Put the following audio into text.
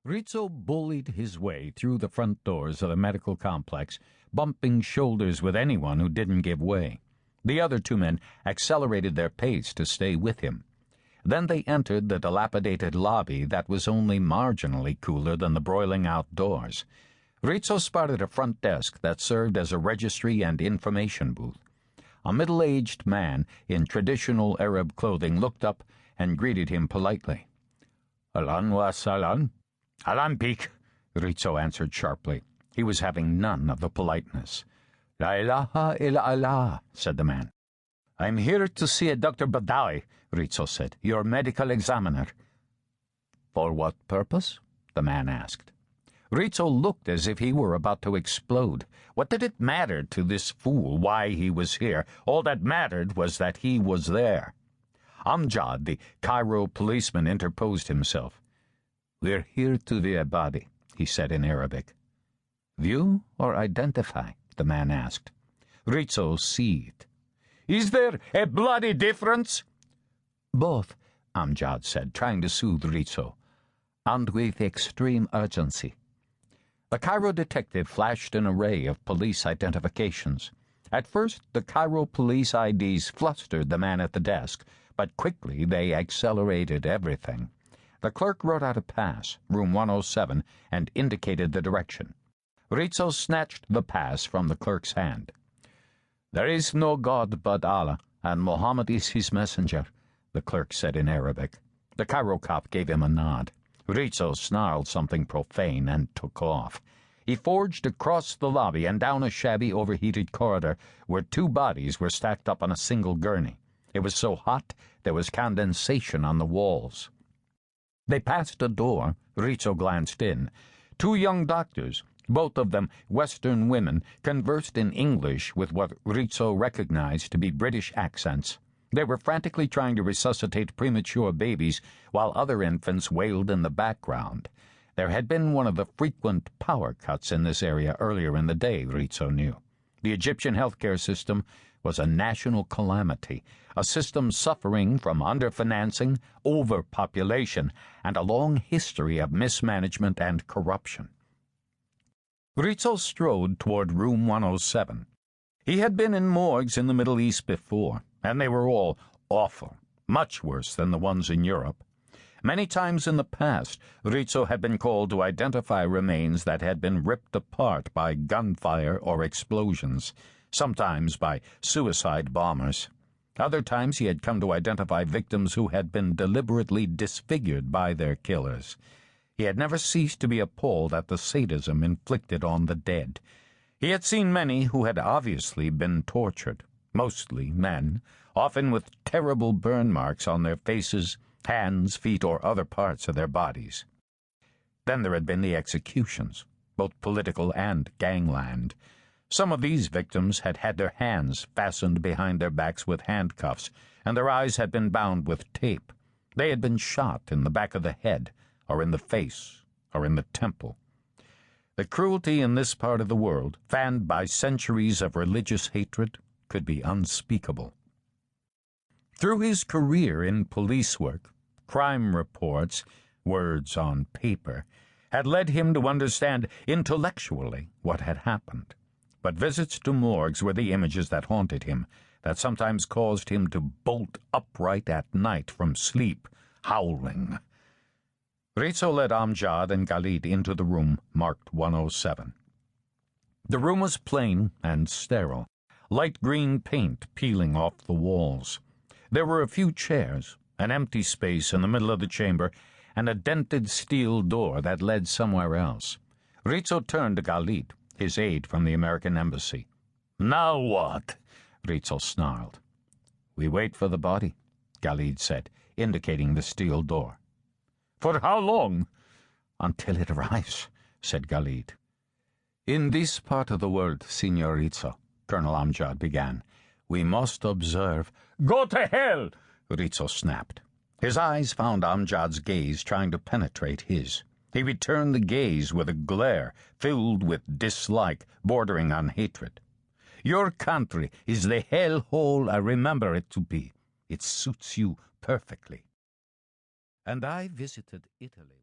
Rizzo bullied his way through the front doors of the medical complex, bumping shoulders with anyone who didn't give way. The other two men accelerated their pace to stay with him. Then they entered the dilapidated lobby that was only marginally cooler than the broiling outdoors. Rizzo spotted a front desk that served as a registry and information booth. A middle-aged man in traditional Arab clothing looked up and greeted him politely. "Alan wa salan." "Alan Peak," Rizzo answered sharply. He was having none of the politeness. "La ilaha illa Allah," said the man. "I'm here to see a Dr. Badawi," Rizzo said, "your medical examiner." "For what purpose?" the man asked. Rizzo looked as if he were about to explode. What did it matter to this fool why he was here? All that mattered was that he was there. Amjad, the Cairo policeman, interposed himself. "We're here to view a body," he said in Arabic. "View or identify?" the man asked. Rizzo seethed. "Is there a bloody difference?" "Both," Amjad said, trying to soothe Rizzo, "and with extreme urgency." The Cairo detective flashed an array of police identifications. At first, the Cairo police IDs flustered the man at the desk, but quickly they accelerated everything. The clerk wrote out a pass, room 107, and indicated the direction. Rizzo snatched the pass from the clerk's hand. "There is no God but Allah, and Muhammad is his messenger," the clerk said in Arabic. The Cairo cop gave him a nod. Rizzo snarled something profane and took off. He forged across the lobby and down a shabby, overheated corridor where two bodies were stacked up on a single gurney. It was so hot there was condensation on the walls. They passed a door. Rizzo glanced in. Two young doctors, both of them Western women, conversed in English with what Rizzo recognized to be British accents. They were frantically trying to resuscitate premature babies while other infants wailed in the background. There had been one of the frequent power cuts in this area earlier in the day, Rizzo knew. The Egyptian healthcare system was a national calamity, a system suffering from underfinancing, overpopulation, and a long history of mismanagement and corruption. Rizzo strode toward room 107. He had been in morgues in the Middle East before, and they were all awful, much worse than the ones in Europe. Many times in the past, Rizzo had been called to identify remains that had been ripped apart by gunfire or explosions, sometimes by suicide bombers. Other times he had come to identify victims who had been deliberately disfigured by their killers. He had never ceased to be appalled at the sadism inflicted on the dead. He had seen many who had obviously been tortured, mostly men, often with terrible burn marks on their faces, hands, feet, or other parts of their bodies. Then there had been the executions, both political and gangland. Some of these victims had had their hands fastened behind their backs with handcuffs, and their eyes had been bound with tape. They had been shot in the back of the head, or in the face, or in the temple. The cruelty in this part of the world, fanned by centuries of religious hatred, could be unspeakable. Through his career in police work, crime reports, words on paper, had led him to understand intellectually what had happened. But visits to morgues were the images that haunted him, that sometimes caused him to bolt upright at night from sleep, howling. Rizzo led Amjad and Khalid into the room marked 107. The room was plain and sterile, light green paint peeling off the walls. There were a few chairs, an empty space in the middle of the chamber, and a dented steel door that led somewhere else. Rizzo turned to Khalid, his aide from the American embassy. "Now what?" Rizzo snarled. "We wait for the body," Khalid said, indicating the steel door. "For how long?" "Until it arrives," said Khalid. "In this part of the world, Signor Rizzo," Colonel Amjad began, "we must observe—" "Go to hell!" Rizzo snapped. His eyes found Amjad's gaze trying to penetrate his. He returned the gaze with a glare filled with dislike, bordering on hatred. "Your country is the hell-hole I remember it to be. It suits you perfectly." "And I visited Italy."